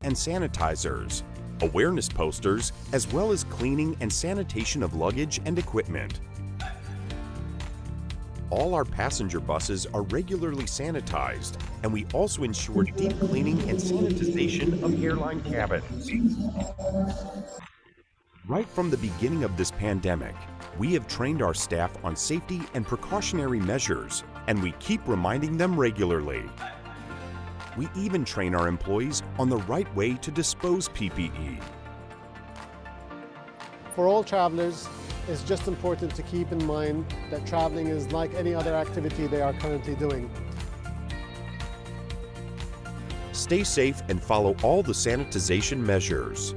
and sanitizers, awareness posters, as well as cleaning and sanitation of luggage and equipment. All our passenger buses are regularly sanitized, and we also ensure deep cleaning and sanitization of airline cabins. Right from the beginning of this pandemic, we have trained our staff on safety and precautionary measures, and we keep reminding them regularly. We even train our employees on the right way to dispose PPE. For all travelers, it's just important to keep in mind that traveling is like any other activity they are currently doing. Stay safe and follow all the sanitization measures.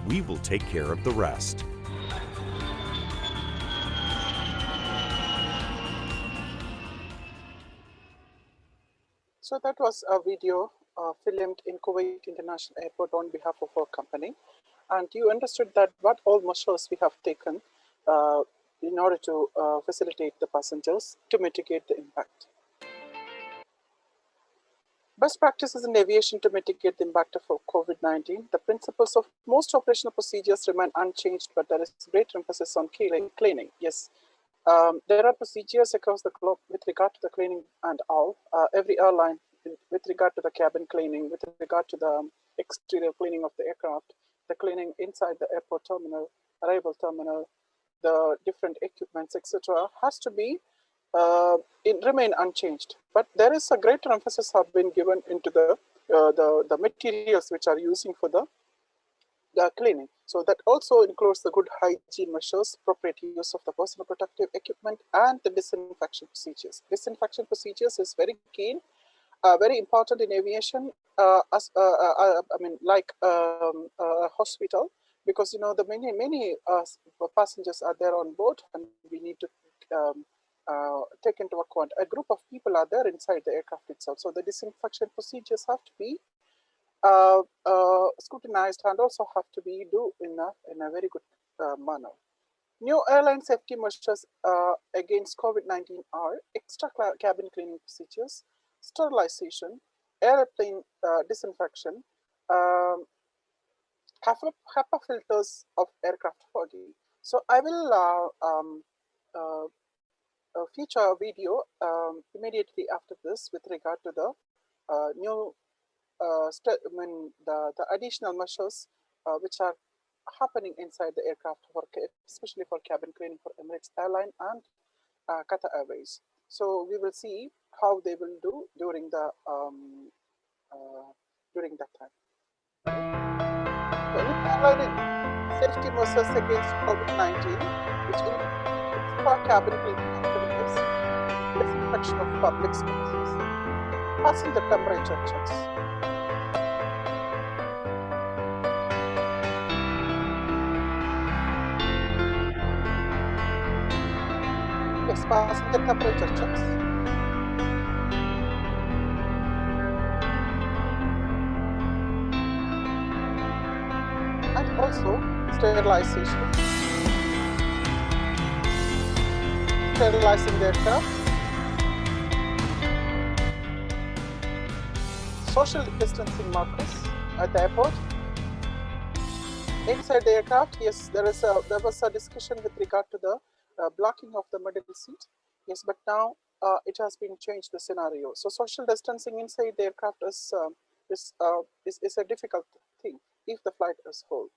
We will take care of the rest. So that was a video filmed in Kuwait International Airport on behalf of our company. And you understood that what all measures we have taken in order to facilitate the passengers to mitigate the impact. Best practices in aviation to mitigate the impact of COVID-19. The principles of most operational procedures remain unchanged, but there is great emphasis on cleaning. Yes, there are procedures across the globe with regard to the cleaning and all. Every airline, with regard to the cabin cleaning, with regard to the exterior cleaning of the aircraft, the cleaning inside the airport terminal, arrival terminal, the different equipments, etc., has to be remain unchanged. But there is a greater emphasis have been given into the materials which are using for the cleaning. So that also includes the good hygiene measures, appropriate use of the personal protective equipment, and the disinfection procedures. Disinfection procedures is very keen, very important in aviation, like a hospital, because you know the many passengers are there on board, and we need to take into account a group of people are there inside the aircraft itself. So the disinfection procedures have to be scrutinized and also have to be do in a very good manner. New airline safety measures against COVID-19 are extra cabin cleaning procedures, sterilization, airplane disinfection, HEPA filters of aircraft fogging. So I will feature a video immediately after this with regard to the new the additional measures which are happening inside the aircraft, especially for cabin cleaning for Emirates Airline and Qatar Airways. So we will see how they will do during the during that time. So new airline safety measures against COVID-19, which include cabin cleaning activities, disinfection of public spaces, passenger temperature checks. Yes, passenger temperature checks. And also sterilization. Sterilizing the aircraft. Social distancing markers at the airport. Inside the aircraft, yes, there was a discussion with regard to the blocking of the middle seat. Yes, but now it has been changed the scenario. So social distancing inside the aircraft is a difficult thing if the flight is full.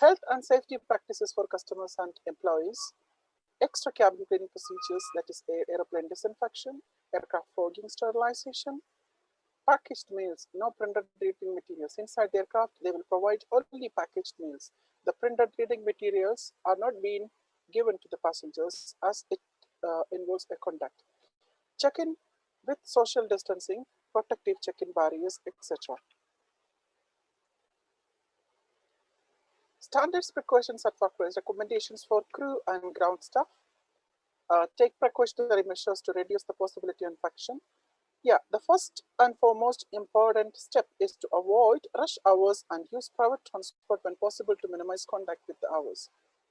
Health and safety practices for customers and employees. Extra cabin cleaning procedures, that is airplane disinfection, aircraft fogging, sterilization. Packaged meals, no printed reading materials. Inside the aircraft, they will provide only packaged meals. The printed reading materials are not being given to the passengers as it involves a contact. Check-in with social distancing, protective check-in barriers, etc. Standards, precautions at workplace, recommendations for crew and ground staff. Take precautionary measures to reduce the possibility of infection. Yeah, the first and foremost important step is to avoid rush hours and use private transport when possible to minimize contact with the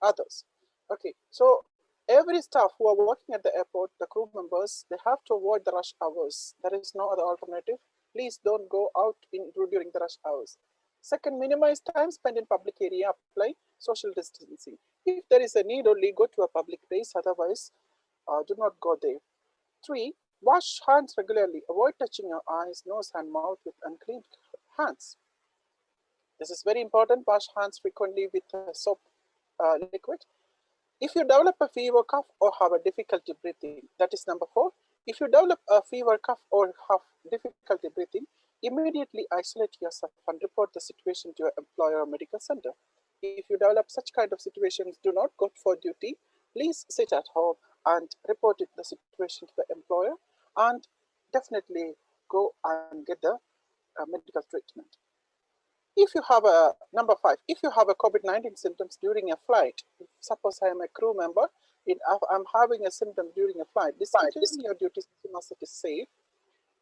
others. Okay, so Every staff who are working at the airport, the crew members, they have to avoid the rush hours. There is no other alternative. Please don't go out during the rush hours. Second, minimize time spent in public area, apply social distancing. If there is a need, only go to a public place, otherwise do not go there. 3, wash hands regularly. Avoid touching your eyes, nose and mouth with unclean hands. This is very important. Wash hands frequently with soap liquid. If you develop a fever, cough, or have a difficulty breathing, that is number 4. If you develop a fever, cough, or have difficulty breathing, immediately isolate yourself and report the situation to your employer or medical center. If you develop such kind of situations, do not go for duty. Please sit at home and report the situation to the employer, and definitely go and get the medical treatment. If you have a number 5, if you have a COVID-19 symptoms during a flight, suppose I am a crew member, I'm having a symptom during a flight, discontinue your duties as it is safe.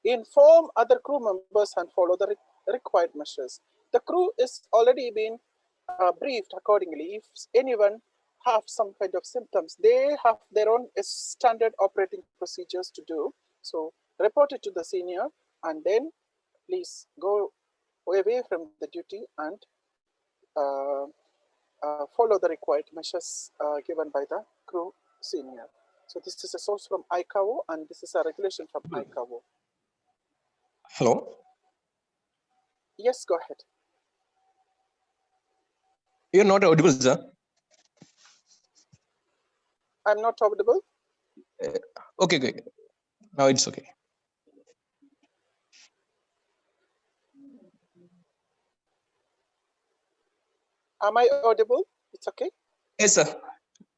Inform other crew members and follow the required measures. The crew is already been briefed accordingly. If anyone have some kind of symptoms, they have their own standard operating procedures to do. So report it to the senior, and then please go away from the duty and follow the required measures given by the crew senior. So this is a source from ICAO, and this is a regulation from ICAO. Hello. Yes, go ahead. You're not audible, sir. I'm not audible. Okay, okay. Now it's okay. Am I audible? It's okay. Yes, sir.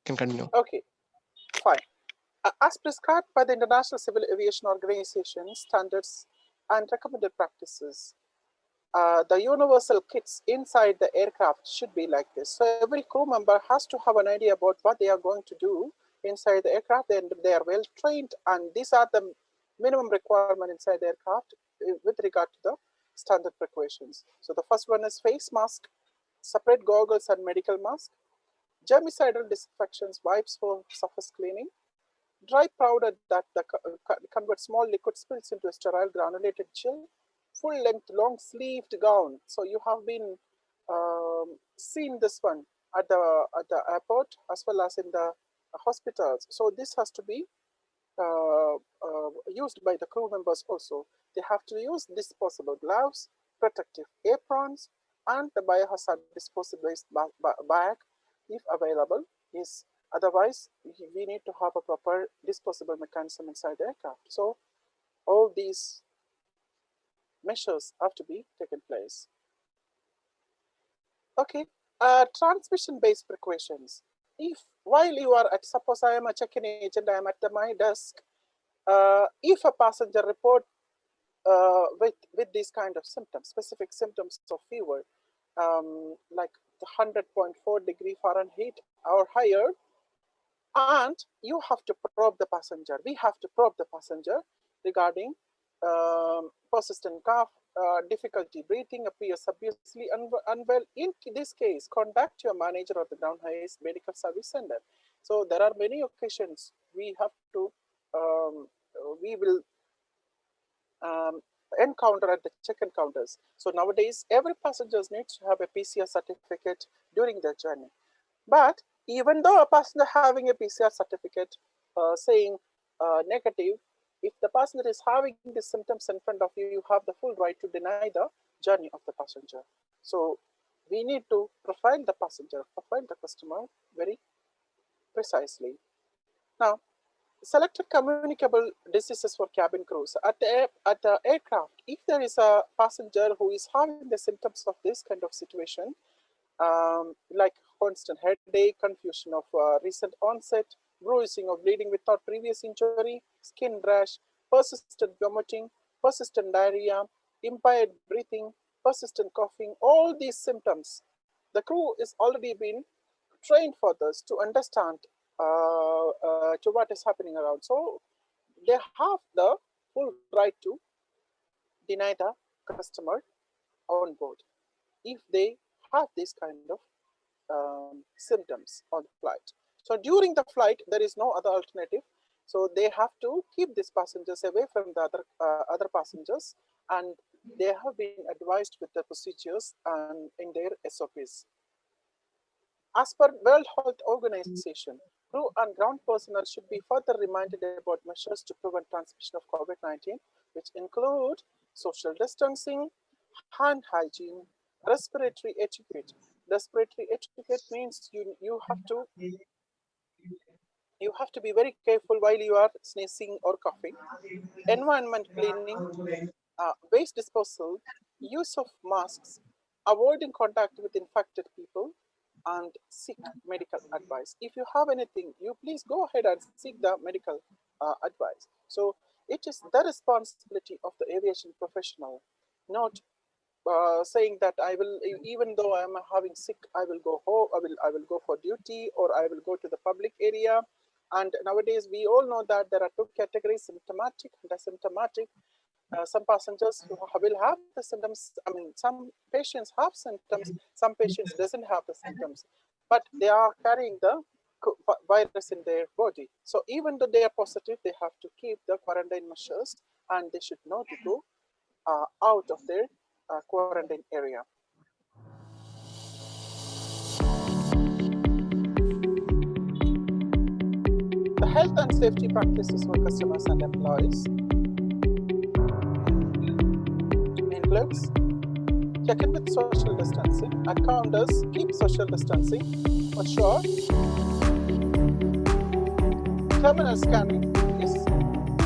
Can continue. Okay, fine. As prescribed by the International Civil Aviation Organization standards and recommended practices, the universal kits inside the aircraft should be like this. So every crew member has to have an idea about what they are going to do inside the aircraft, and they are well trained, and these are the minimum requirement inside the aircraft with regard to the standard precautions. So the first one is face mask, separate goggles and medical mask, germicidal disinfections, wipes for surface cleaning, dry powder that converts small liquid spills into a sterile granulated gel, full length long sleeved gown. So you have been seen this one at the airport as well as in the hospitals. So this has to be used by the crew members also. They have to use disposable gloves, protective aprons, and the biohazard disposable bag if available. Is otherwise we need to have a proper disposable mechanism inside the aircraft. So all these measures have to be taken place. Okay, transmission based precautions. If while you are at, suppose I am a check-in agent, I am at my desk, if a passenger report with these kind of symptoms, specific symptoms of fever, like 100.4 degree Fahrenheit or higher, and you have to probe the passenger. We have to probe the passenger regarding persistent cough, difficulty breathing, appears obviously unwell. In this case, contact your manager or the ground highest medical service center. So there are many occasions we have to, we will encounter at the check-in counters. So nowadays, every passenger needs to have a PCR certificate during their journey. But even though a passenger having a PCR certificate saying negative, if the passenger is having the symptoms in front of you, you have the full right to deny the journey of the passenger. So we need to profile the passenger, profile the customer very precisely. Now, selected communicable diseases for cabin crews. At the aircraft, if there is a passenger who is having the symptoms of this kind of situation, like constant headache, confusion of recent onset, bruising or bleeding without previous injury, skin rash, persistent vomiting, persistent diarrhea, impaired breathing, persistent coughing, all these symptoms, the crew is already been trained for this to understand to what is happening around. So they have the full right to deny the customer on board if they have this kind of symptoms on the flight. So during the flight, there is no other alternative. So they have to keep these passengers away from the other passengers, and they have been advised with the procedures and in their SOPs. As per World Health Organization, crew and ground personnel should be further reminded about measures to prevent transmission of COVID-19, which include social distancing, hand hygiene, respiratory etiquette. Respiratory etiquette means you have to be very careful while you are sneezing or coughing. Environment cleaning, waste disposal, use of masks, avoiding contact with infected people, and seek medical advice. If you have anything, you please go ahead and seek the medical advice. So it is the responsibility of the aviation professional, not saying that I will, even though I am having sick, I will go home, I will go for duty, or I will go to the public area. And nowadays we all know that there are two categories: symptomatic and asymptomatic. Some passengers who will have the symptoms. I mean, some patients have symptoms, some patients doesn't have the symptoms, but they are carrying the virus in their body. So even though they are positive, they have to keep the quarantine measures, and they should not go out of their quarantine area. The health and safety practices for customers and employees includes: check in with social distancing. At counters, keep social distancing for sure. Terminal scanning is,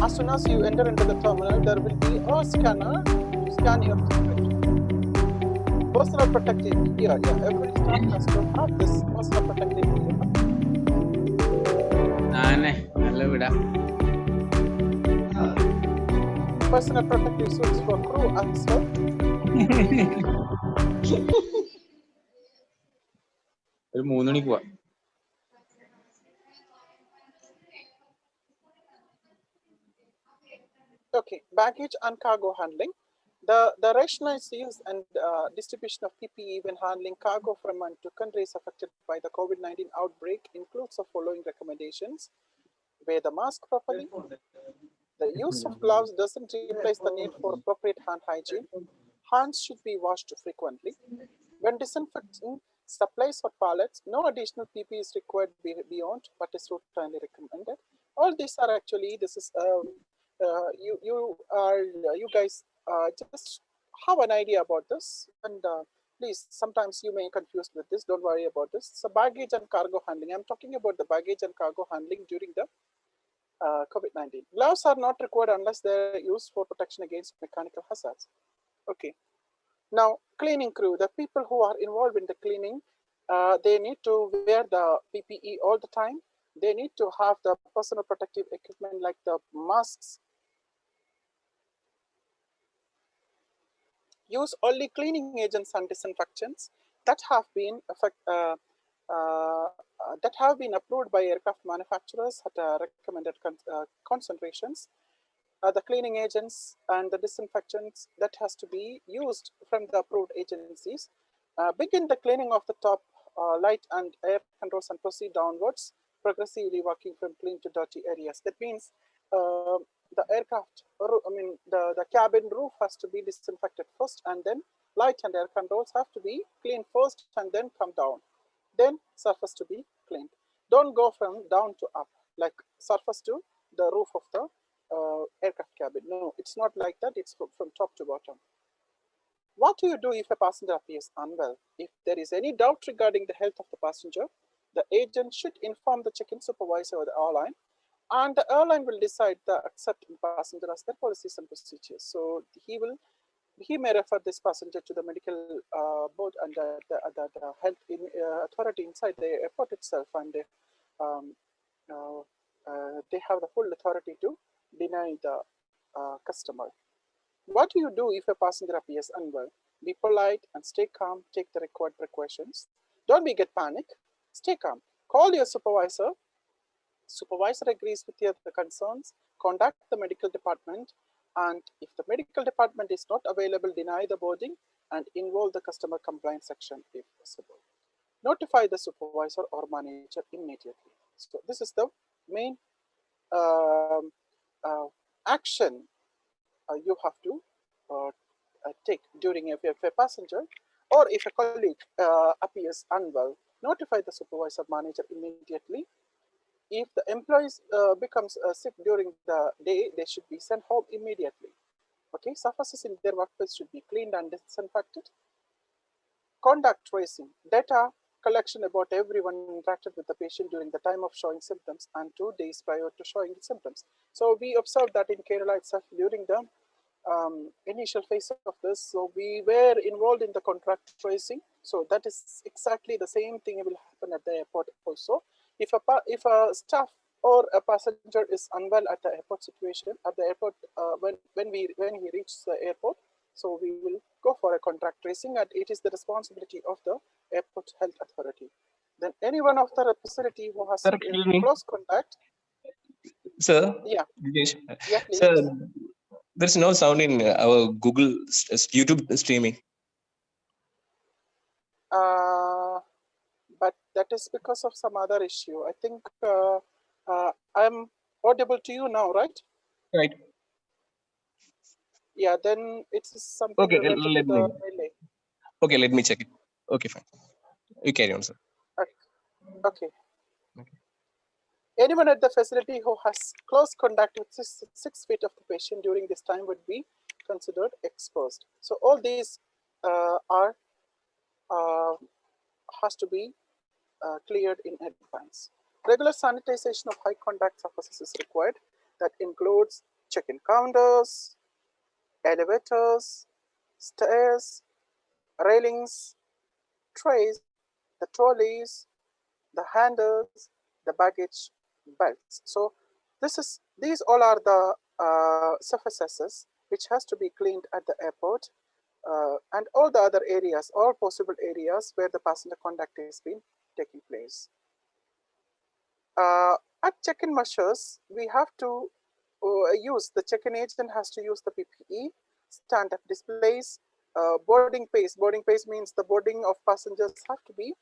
as soon as you enter into the terminal, there will be a scanner to scan your ticket. Personal protective gear. Yeah, every staff has to have this personal protective gear. Personal protective suits for crew as well. ഒരു 3 മണിക്ക് പോവാ. Okay, baggage and cargo handling. The rationalized use and distribution of PPE when handling cargo from and to countries affected by the COVID-19 outbreak includes the following recommendations: wear the mask properly. The use of gloves doesn't replace the need for appropriate hand hygiene. Hands should be washed frequently. When disinfecting supplies or pallets, no additional PPE is required beyond what is routinely recommended. All these are actually, this is you guys just have an idea about this, and please, sometimes you may confused with this. Don't worry about this. So baggage and cargo handling. I'm talking about the baggage and cargo handling during the COVID-19. Gloves are not required unless they're used for protection against mechanical hazards. Okay. Now, cleaning crew, the people who are involved in the cleaning, they need to wear the PPE all the time. They need to have the personal protective equipment like the masks. Use only cleaning agents and disinfectants that have been approved by aircraft manufacturers at recommended concentrations. The cleaning agents and the disinfectants that has to be used from the approved agencies. Begin the cleaning of the top, light and air controls and proceed downwards, progressively working from clean to dirty areas. That means the aircraft, the cabin roof has to be disinfected first, and then light and air controls have to be cleaned first and then come down. Then surface to be cleaned. Don't go from down to up, like surface to the roof of the aircraft cabin. No, it's not like that. It's from top to bottom. What do you do if a passenger appears unwell? If there is any doubt regarding the health of the passenger, the agent should inform the check-in supervisor or the airline, and the airline will decide the accepting passenger as their policies and procedures. So he may refer this passenger to the medical board and the health authority inside the airport itself, and they have the full authority to deny the customer. What do you do if a passenger appears unwell? Be polite and stay calm. Take the required precautions. Don't get panic. Stay calm. Call your supervisor. Supervisor agrees with your concerns. Contact the medical department, and if the medical department is not available, deny the boarding and involve the customer complaint section if possible. Notify the supervisor or manager immediately. So this is the main um, action you have to take during if a passenger or if a colleague appears unwell, notify the supervisor manager immediately. If the employees becomes sick during the day, they should be sent home immediately. Okay, surfaces in their workplace should be cleaned and disinfected. Contact tracing, data collection about everyone interacted with the patient during the time of showing symptoms and 2 days prior to showing the symptoms. So we observed that in Kerala itself during the initial phase of this. So we were involved in the contract tracing. So that is exactly the same thing will happen at the airport also. If a staff or a passenger is unwell at the airport situation, at the airport when he reaches the airport, so we will go for a contract tracing, and it is the responsibility of the airport health authority. Then anyone of the facility who has Sir, excuse me. close contact, Sir, yeah, Dinesh. yeah, Sir, please. there's no sound in our Google YouTube streaming. But that is because of some other issue. I think I'm audible to you now, right? Right. Yeah, then it's something Okay, related to let me. the relay. Okay, let me check it. Okay, fine. You carry on, sir. Okay. Anyone at the facility who has close contact with 6 feet of the patient during this time would be considered exposed. So all these are has to be cleared in advance. Regular sanitization of high contact surfaces is required. That includes check-in counters, elevators, stairs, railings, trays, the trolleys, the handles, the baggage belts. So these all are the surfaces which has to be cleaned at the airport, and all the other areas, all possible areas where the passenger contact has been taking place. At check-in measures, we have to use the check-in agent has to use the PPE, stand-up displays, boarding pace. Boarding pace means the boarding of passengers have to be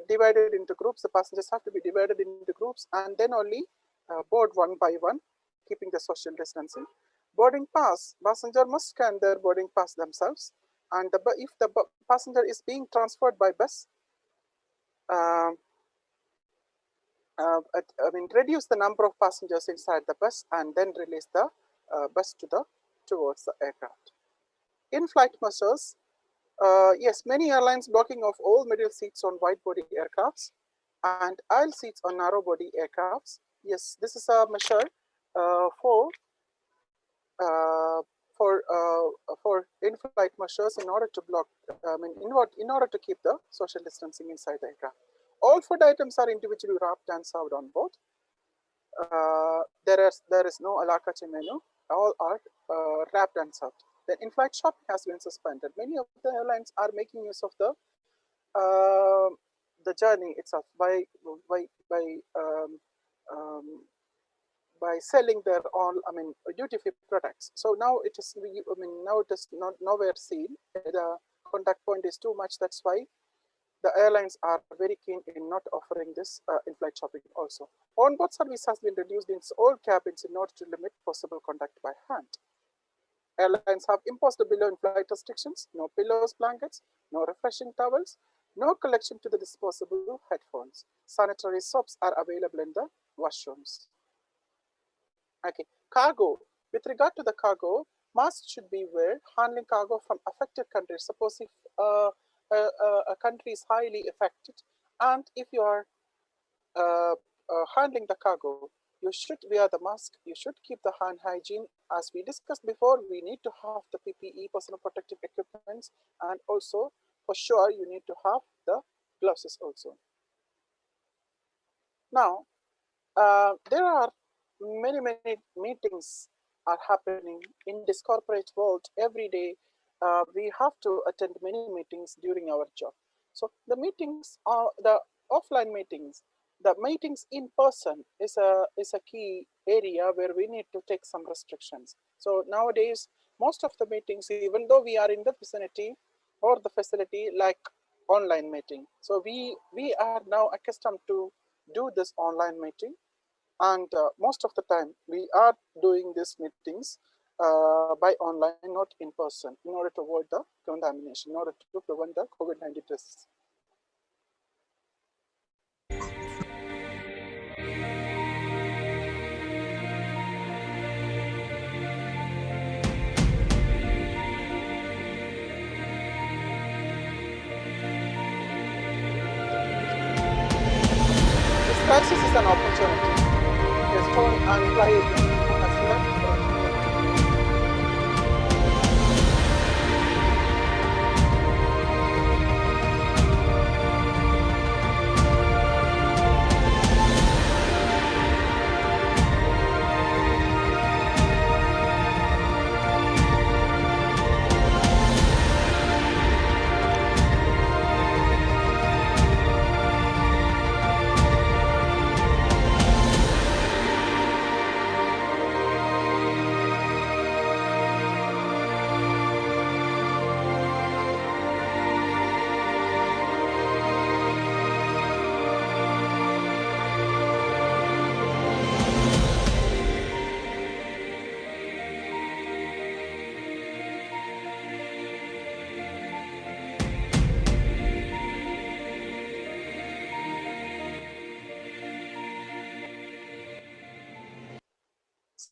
divided into groups. The passengers have to be divided into groups and then only board one by one, keeping the social distancing. Boarding pass, passenger must scan their boarding pass themselves, and if the passenger is being transferred by bus, I mean, reduce the number of passengers inside the bus and then release the bus towards the aircraft. In-flight measures, yes, many airlines blocking off all middle seats on wide-body aircrafts and aisle seats on narrow-body aircrafts. Yes, this is a measure for in-flight measures in order to block, I mean, in order to keep the social distancing inside the aircraft. All food items are individually wrapped and served on board. There is no a la carte menu. All are wrapped and served. The in-flight shopping has been suspended. Many of the airlines are making use of the journey itself by by selling their own, I mean, duty-free products. So now it is, I mean, now it is not nowhere seen. The contact point is too much. That's why the airlines are very keen in not offering this in-flight shopping also. On-board service has been reduced in all cabins in order to limit possible contact by hand. Airlines have imposed the below in-flight restrictions: no pillows, blankets, no refreshing towels, no collection to the disposable headphones. Sanitary soaps are available in the washrooms. Okay, cargo. With regard to the cargo, masks should be worn. Handling cargo from affected countries. Suppose if a country is highly affected, and if you are handling the cargo, you should wear the mask. You should keep the hand hygiene. As we discussed before, we need to have the PPE, personal protective equipments, and also for sure you need to have the gloves also. Now, there are many meetings are happening in this corporate world every day. We have to attend many meetings during our job. So the meetings are the offline meetings. The meetings in person is a key area where we need to take some restrictions. So nowadays, most of the meetings, even though we are in the vicinity or the facility, like online meeting. So we are now accustomed to do this online meeting, and most of the time we are doing these meetings by online, not in person, in order to avoid the contamination, in order to prevent the COVID-19 tests. This crisis is an opportunity. A stone and fly has left.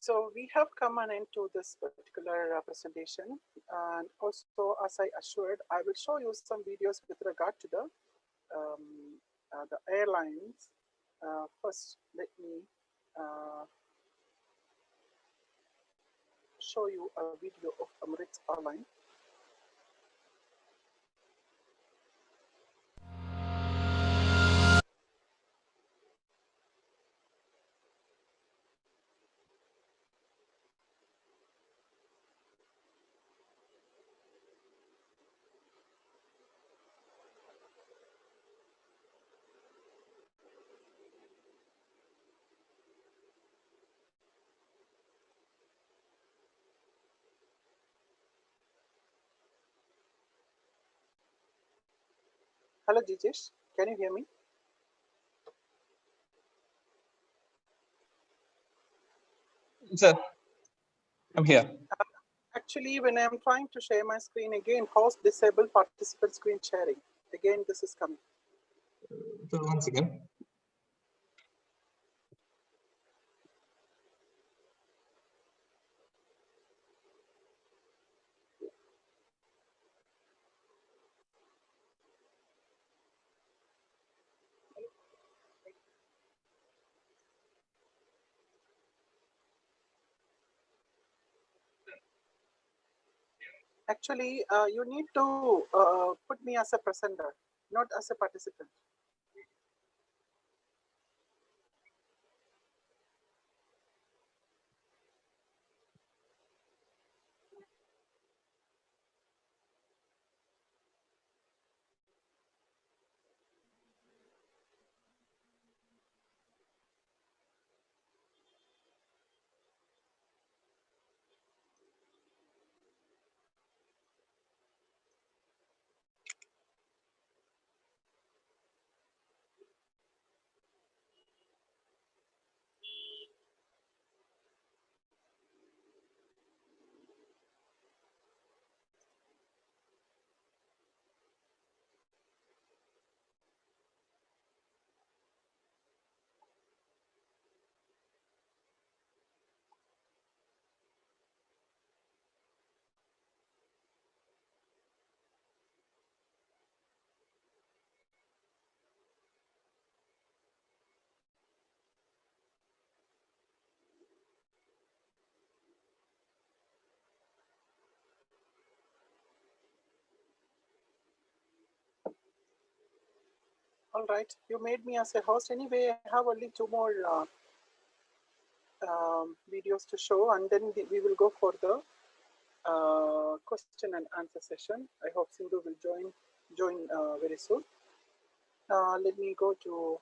So we have come on into this particular presentation, and also, as I assured, I will show you some videos with regard to the airlines. First, let me show you a video of Emirates Airline. Hello, Jijesh, can you hear me? Sir, I'm here. Actually, when I'm trying to share my screen again, host disable participant screen sharing. Again, this is coming. So once again. Actually, you need to put me as a presenter, not as a participant. All right, you made me as a host. Anyway, I have only two more videos to show, and then we will go for the question and answer session. I hope Sindhu will join very soon. Let me go to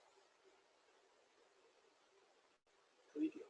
the video.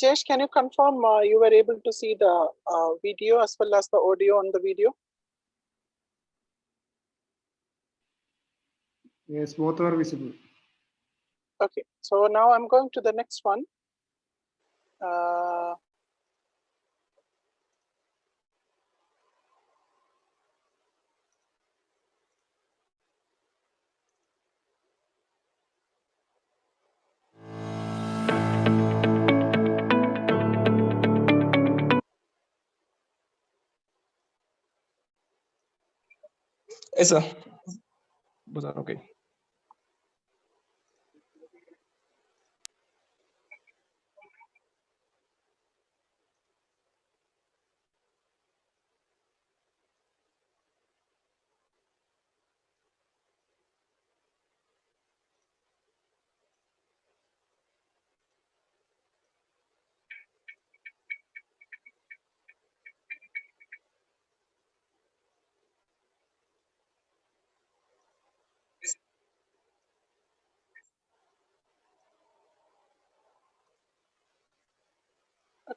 Jijesh, can you confirm you were able to see the video as well as the audio on the video? Yes, both are visible. Okay, so now I'm going to the next one. Uh, Yes, sir. Both are okay.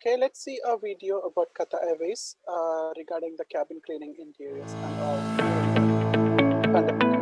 okay, let's see a video about Qatar Airways regarding the cabin cleaning interiors and all during the pandemic.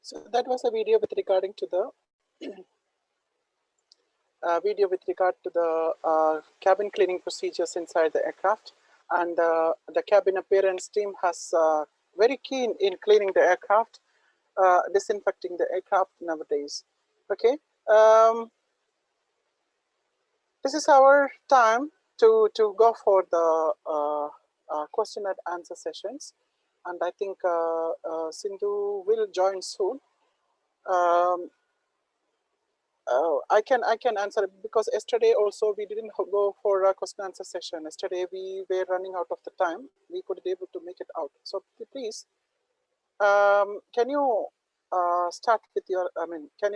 So that was a video with regarding to the cabin cleaning procedures inside the aircraft, and the cabin appearance team has very keen in cleaning the aircraft, disinfecting the aircraft nowadays. Okay, this is our time to go for the question and answer sessions, and I think Sindhu will join soon. I can answer it because yesterday also we didn't go for a question answer session. Yesterday we were running out of the time. We couldn't able to make it out. So please, can you start with your? I mean, can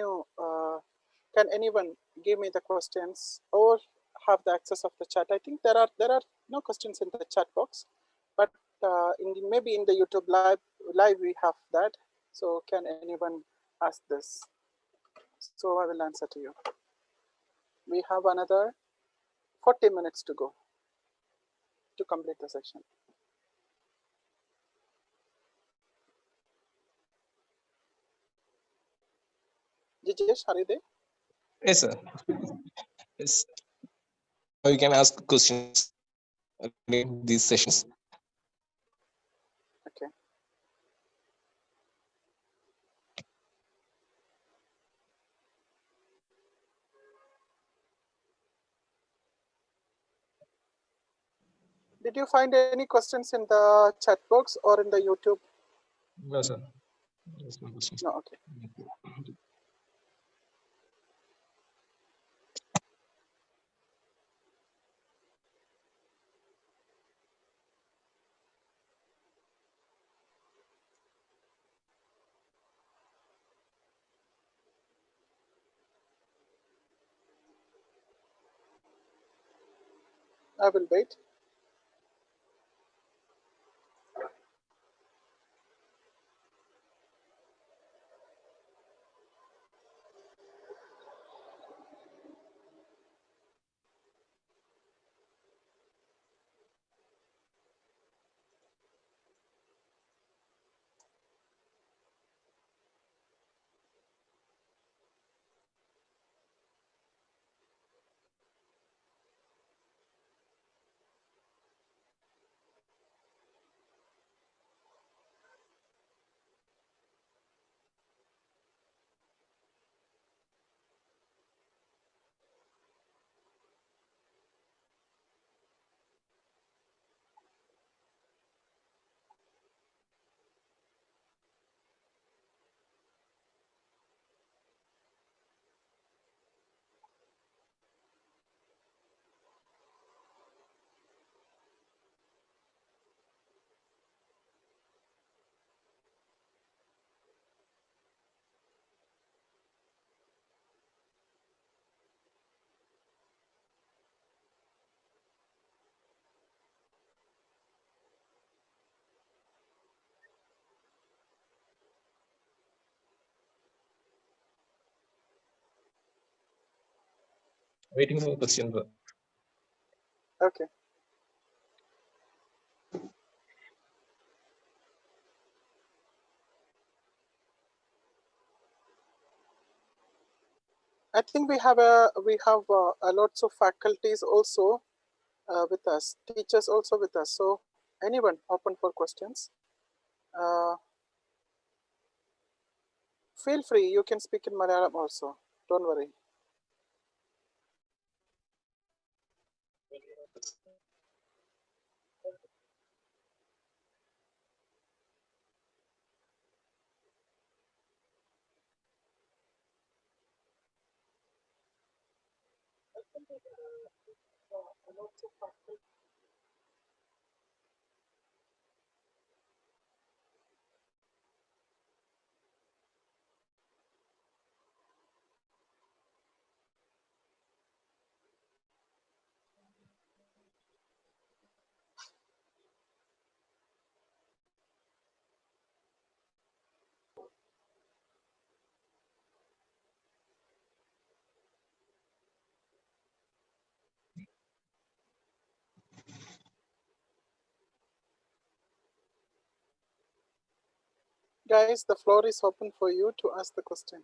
anyone give me the questions or have the access of the chat? I think there are no questions in the chat box, but maybe in the YouTube live we have that. So can anyone ask this? So I will answer to you. We have another 40 minutes to go to complete the session. Jijesh, are you there? Yes, sir. Yes. Now you can ask questions regarding these sessions. Okay. Did you find any questions in the chat box or in the YouTube? No, sir. There's no questions. No, okay. I will wait. Waiting for question. Okay. I think we have a lots of faculties also with us, teachers also with us. So anyone open for questions? Feel free. You can speak in Malayalam also. Don't worry. Guys, the floor is open for you to ask the question.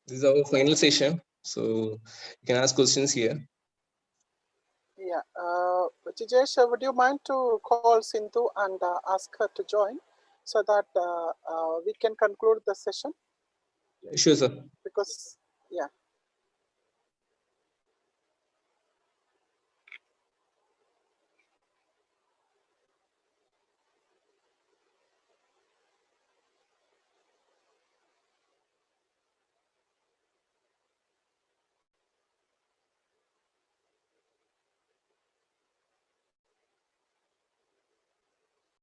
This is our final session, so you can ask questions here. Yeah. Jijesh, would you mind to call Sindhu and ask her to join so that we can conclude the session? Sure, sir. Because